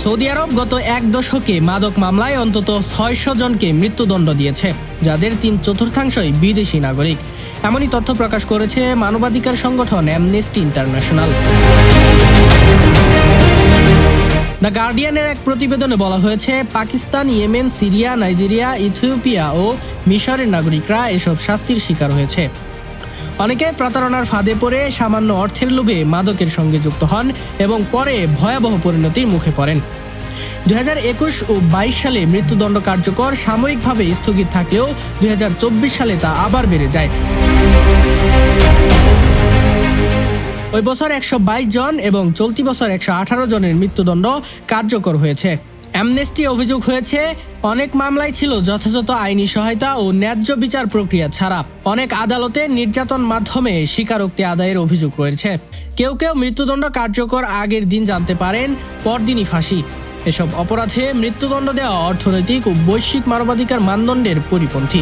Saudi আরব গত এক দশকে মাদক মামলায় অন্তত ৬০০ জনকে মৃত্যুদণ্ড দিয়েছে, যাদের ৩/৪ বিদেশি নাগরিক। এমনই তথ্য প্রকাশ করেছে মানবাধিকার সংগঠন অ্যামনেস্টি ইন্টারন্যাশনাল। দ্য গার্ডিয়ানের এক প্রতিবেদনে বলা হয়েছে, Pakistan, Yemen, Syria, Nigeria, Ethiopia ও মিশরের নাগরিকরা এসব শাস্তির শিকার হয়েছে। অনেকে প্রতারণার ফাঁদে পড়ে সামান্য অর্থের লোভে মাদকের সঙ্গে যুক্ত হন এবং পরে ভয়াবহ পরিণতির মুখে পড়েন। ২০২১ ও ২২ সালে মৃত্যুদণ্ড কার্যকর সাময়িকভাবে স্থগিত থাকলেও ২০২৪ সালে তা আবার বেড়ে যায়। ওই বছর ১২২ জন এবং চলতি বছর ১১৮ জনের মৃত্যুদণ্ড কার্যকর হয়েছে। অ্যামনেস্টি অভিযোগ হয়েছে, অনেক মামলায় ছিল যথাযথ আইনি সহায়তা ও ন্যায্য বিচার প্রক্রিয়া ছাড়া। অনেক আদালতে নির্যাতন মাধ্যমে স্বীকারোক্তি আদায়ের অভিযোগ রয়েছে। কেউ কেউ মৃত্যুদণ্ড কার্যকর আগের দিন জানতে পারেন, পরদিনই ফাঁসি। এসব অপরাধে মৃত্যুদণ্ড দেওয়া অর্থনৈতিক ও বৈশ্বিক মানবাধিকার মানদণ্ডের পরিপন্থী।